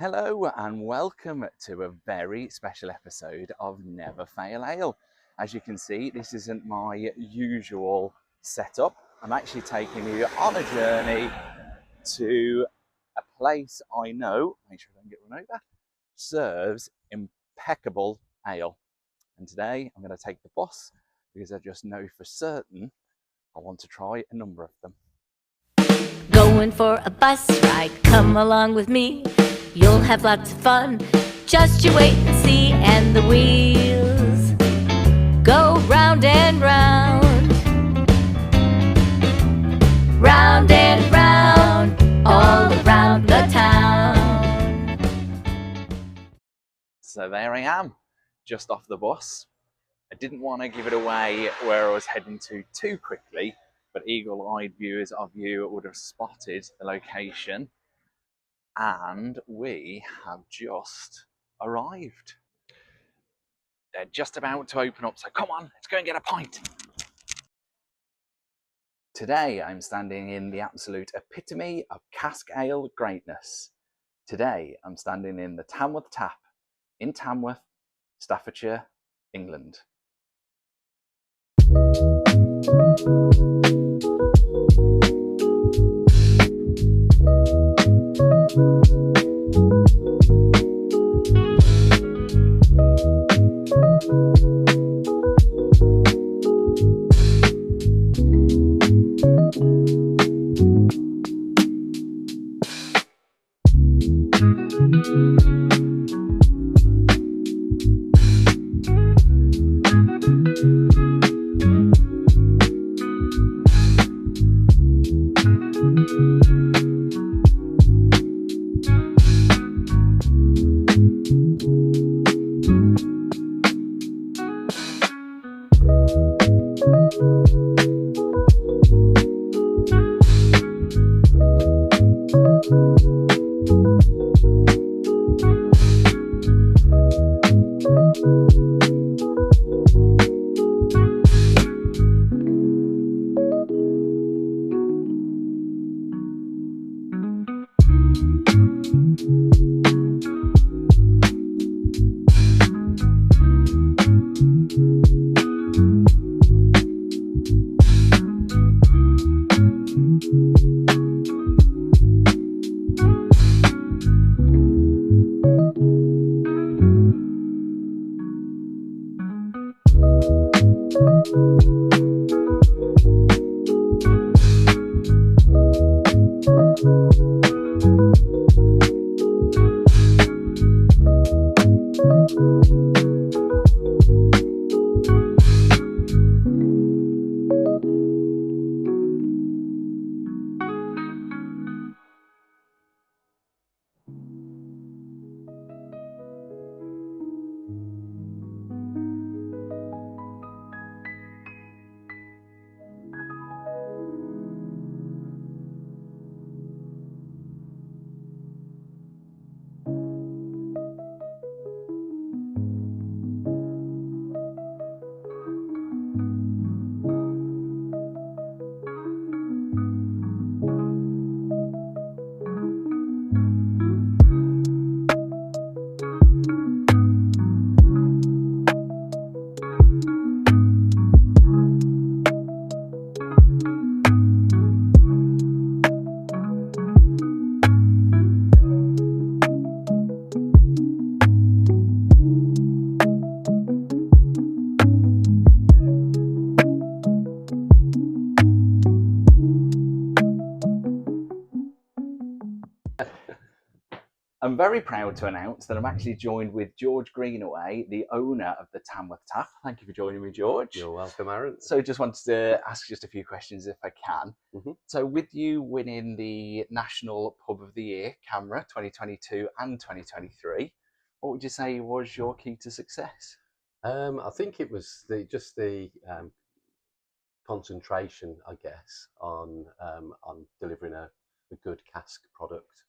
Hello and welcome to a very special episode of Never Fail Ale. As you can see, this isn't my usual setup. I'm actually taking you on a journey to a place I know, make sure I don't get run over, serves impeccable ale. And today I'm going to take the bus because I just know for certain I want to try a number of them. Going for a bus ride, come along with me. You'll have lots of fun, just you wait and see. And the wheels go round and round, round and round, all around the town. So there I am, just off the bus. I didn't want to give it away where I was heading to too quickly, but eagle-eyed viewers of you would have spotted the location. And we have just arrived. They're just about to open up, so come on, let's go and get a pint. Today I'm standing in the absolute epitome of cask ale greatness. Today I'm standing in the Tamworth Tap in Tamworth, Staffordshire, England. I'm very proud to announce that I'm actually joined with George Greenaway, the owner of the Tamworth Tap. Thank you for joining me, George. You're welcome, Aaron. So just wanted to ask just a few questions if I can. Mm-hmm. So with you winning the National Pub of the Year, CAMRA 2022 and 2023, what would you say was your key to success? I think it was the concentration, I guess, on delivering a good cask product.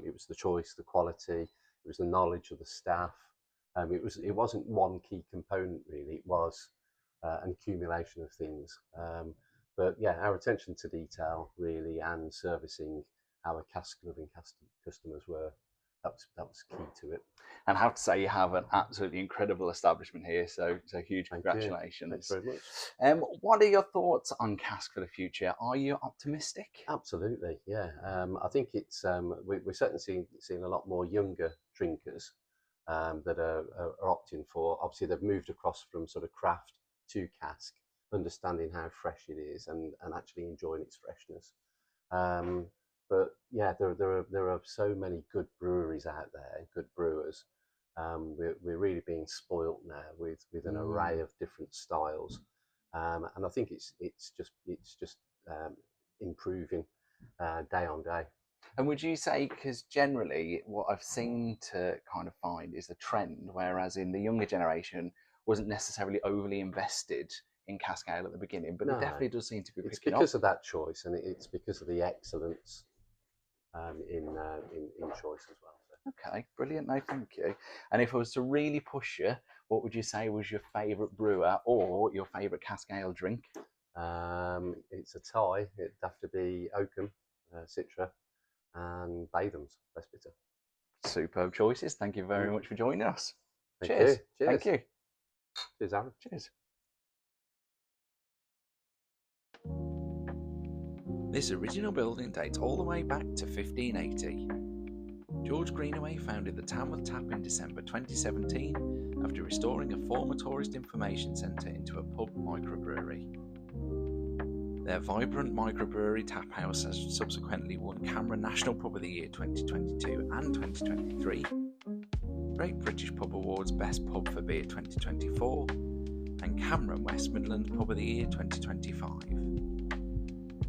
It was the choice, the quality, it was the knowledge of the staff. It wasn't one key component really. It was an accumulation of things. But yeah, our attention to detail really, and servicing our cask loving customers were. That was key to it. And I have to say, you have an absolutely incredible establishment here. So huge Thank congratulations. Thanks very much. What are your thoughts on cask for the future? Are you optimistic? Absolutely, yeah. I think it's we're certainly seeing a lot more younger drinkers that are opting for. Obviously, they've moved across from sort of craft to cask, understanding how fresh it is and actually enjoying its freshness. But yeah, there are so many good breweries out there, good brewers. We're really being spoilt now with an array of different styles, and I think it's just improving day on day. And would you say, because generally what I've seen to kind of find is a trend, whereas in the younger generation wasn't necessarily overly invested in cask ale at the beginning, but it definitely does seem to be It's picking because up. of that choice, and it's because of the excellence in choice as well. So. Okay, brilliant. No, thank you. And if I was to really push you, what would you say was your favourite brewer or your favourite cask ale drink? It's a tie. It'd have to be Oakham, Citra, and Batham's Best Bitter. Superb choices. Thank you very much for joining us. Thank Cheers. you. Thank you. Cheers, Aaron. Cheers. This original building dates all the way back to 1580. George Greenaway founded the Tamworth Tap in December 2017 after restoring a former tourist information centre into a pub microbrewery. Their vibrant microbrewery tap house has subsequently won CAMRA National Pub of the Year 2022 and 2023, Great British Pub Awards Best Pub for Beer 2024, and CAMRA West Midlands Pub of the Year 2025.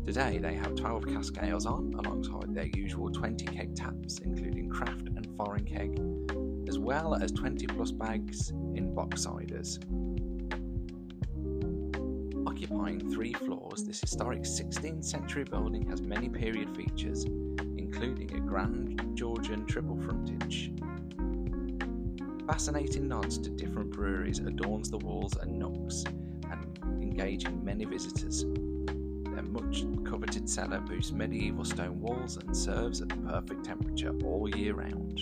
Today they have 12 cask ales on, alongside their usual 20 keg taps, including craft and foreign keg, as well as 20 plus bags in box ciders. Occupying 3 floors, this historic 16th century building has many period features, including a grand Georgian triple frontage. Fascinating nods to different breweries adorns the walls and nooks, and engaging many visitors. Their much coveted cellar boasts medieval stone walls and serves at the perfect temperature all year round.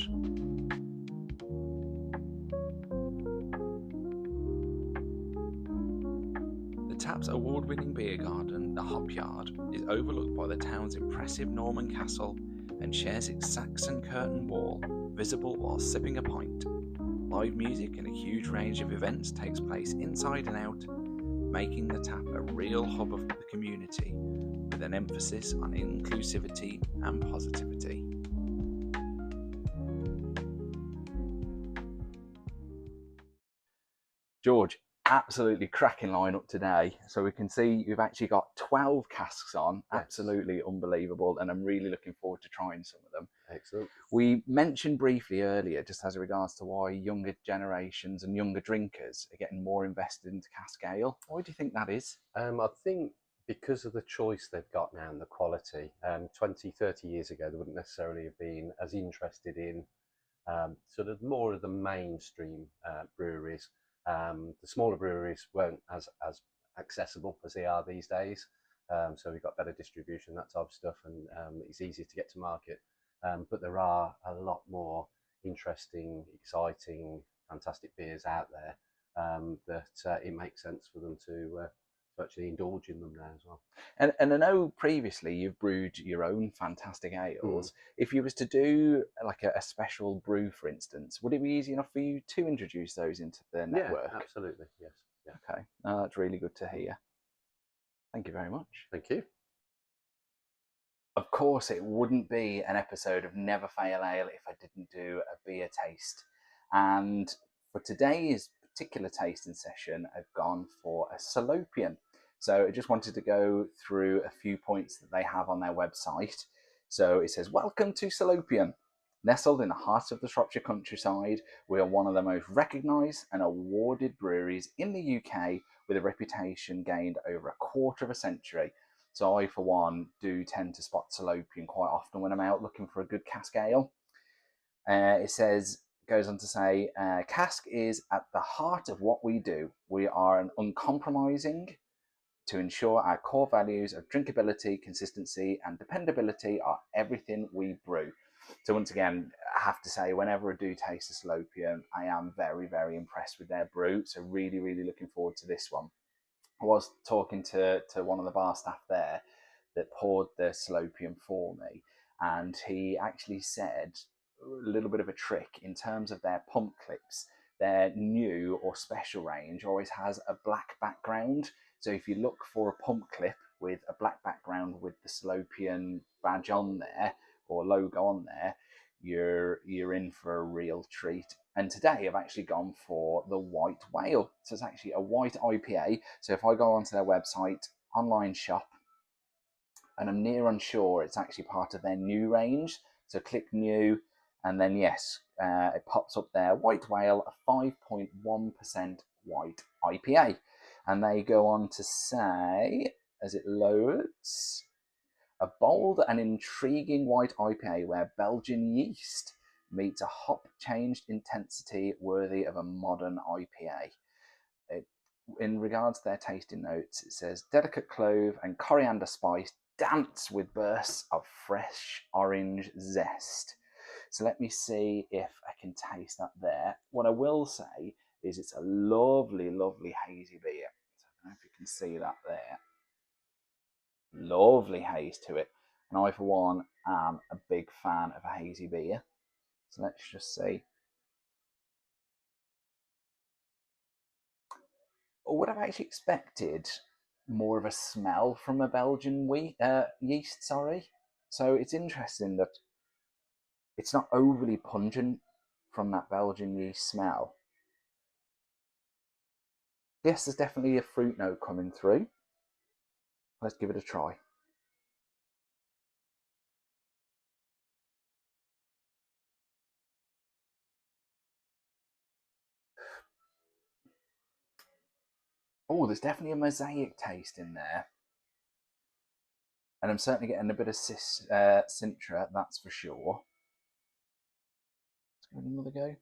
The Tap's award-winning beer garden, the Hop Yard, is overlooked by the town's impressive Norman castle and shares its Saxon curtain wall, visible while sipping a pint. Live music and a huge range of events takes place inside and out, making the Tap a real hub of the community, with an emphasis on inclusivity and positivity. George, absolutely cracking lineup today. So we can see you've actually got 12 casks on, absolutely unbelievable, and I'm really looking forward to trying some of them. Excellent. We mentioned briefly earlier, just as regards to why younger generations and younger drinkers are getting more invested into cask ale. Why do you think that is? I think because of the choice they've got now and the quality. 20, 30 years ago, they wouldn't necessarily have been as interested in sort of more of the mainstream breweries. The smaller breweries weren't as accessible as they are these days. So we've got better distribution, that type of stuff, and it's easier to get to market. But there are a lot more interesting, exciting, fantastic beers out there that it makes sense for them to actually indulge in them now as well. And I know previously you've brewed your own fantastic ales. If you was to do like a special brew, for instance, would it be easy enough for you to introduce those into the network? Yeah, absolutely, yes. Yeah. Okay, that's really good to hear. Thank you very much. Thank you. Of course, it wouldn't be an episode of Never Fail Ale if I didn't do a beer taste. And for today's particular tasting session, I've gone for a Salopian. So I just wanted to go through a few points that they have on their website. So it says, welcome to Salopian. Nestled in the heart of the Shropshire countryside, we are one of the most recognised and awarded breweries in the UK, with a reputation gained over a quarter of a century. So I, for one, do tend to spot Salopian quite often when I'm out looking for a good cask ale. It says, goes on to say, cask is at the heart of what we do. We are an uncompromising, to ensure our core values of drinkability, consistency, and dependability are everything we brew. So once again, I have to say, whenever I do taste a Salopian, I am very, very impressed with their brew. So really, really looking forward to this one. I was talking to one of the bar staff there that poured the Salopian for me, and he actually said a little bit of a trick in terms of their pump clips. Their new or special range always has a black background. So if you look for a pump clip with a black background with the Salopian badge on there or logo on there, you're in for a real treat. And today I've actually gone for the White Whale. So it's actually a white IPA. So if I go onto their website, online shop, and I'm near unsure it's actually part of their new range. So click new, and then yes, it pops up there, White Whale, a 5.1% white IPA. And they go on to say, as it loads, a bold and intriguing white IPA where Belgian yeast meets a hop-changed intensity worthy of a modern IPA. In regards to their tasting notes, it says, delicate clove and coriander spice dance with bursts of fresh orange zest. So let me see if I can taste that there. What I will say is it's a lovely, lovely hazy beer. So I don't know if you can see that there. Lovely haze to it. And I, for one, am a big fan of a hazy beer. So let's just see. I would have actually expected more of a smell from a Belgian yeast, sorry. So it's interesting that it's not overly pungent from that Belgian yeast smell. Yes, there's definitely a fruit note coming through. Let's give it a try. Oh, there's definitely a mosaic taste in there. And I'm certainly getting a bit of Sintra, that's for sure. Let's give it another go.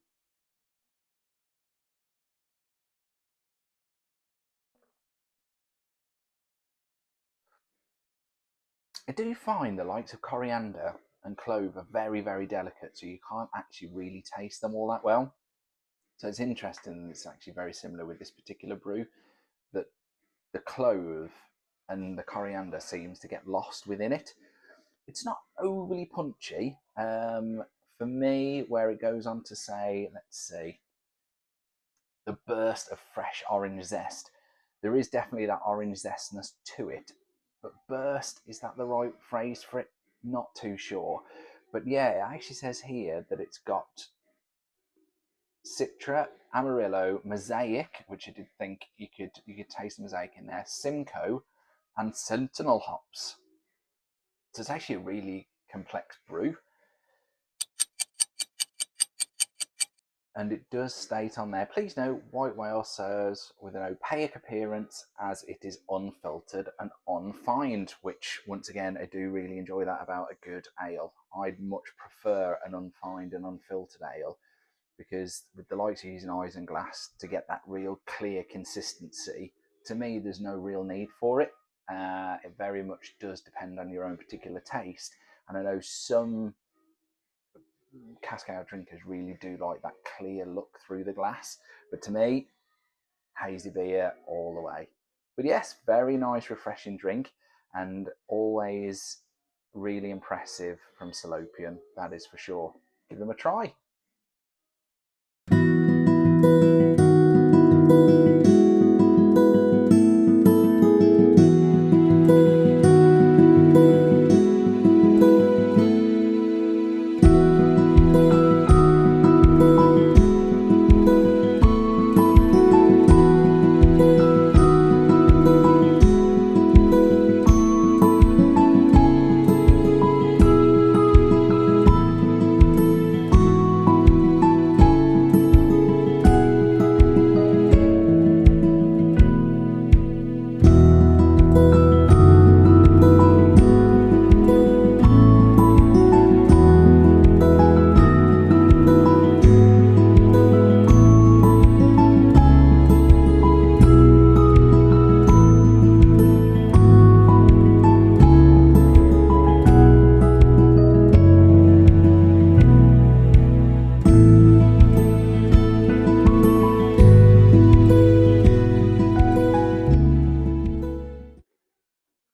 I do find the likes of coriander and clove are very, very delicate, so you can't actually really taste them all that well. So it's interesting that it's actually very similar with this particular brew, that the clove and the coriander seems to get lost within it. It's not overly punchy. For me, where it goes on to say, let's see, the burst of fresh orange zest. There is definitely that orange zestness to it, but burst, is that the right phrase for it? Not too sure. But yeah, it actually says here that it's got Citra, Amarillo, Mosaic, which I did think you could taste the Mosaic in there, Simcoe, and Sentinel hops. So it's actually a really complex brew. And it does state on there, please note, White Whale serves with an opaque appearance as it is unfiltered and unfined, which, once again, I do really enjoy that about a good ale. I'd much prefer an unfined and unfiltered ale, because with the likes of using isinglass to get that real clear consistency, to me, there's no real need for it. It very much does depend on your own particular taste. And I know some cask ale drinkers really do like that clear look through the glass, but to me, hazy beer all the way. But yes, very nice, refreshing drink, and always really impressive from Salopian, that is for sure. Give them a try.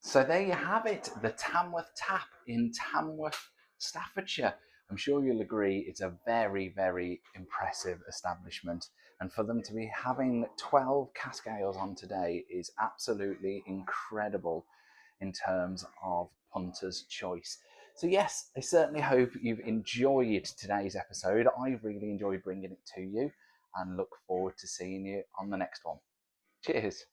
So there you have it, the Tamworth Tap in Tamworth, Staffordshire. I'm sure you'll agree it's a very, very impressive establishment. And for them to be having 12 cask ales on today is absolutely incredible in terms of punter's choice. So yes, I certainly hope you've enjoyed today's episode. I really enjoyed bringing it to you and look forward to seeing you on the next one. Cheers.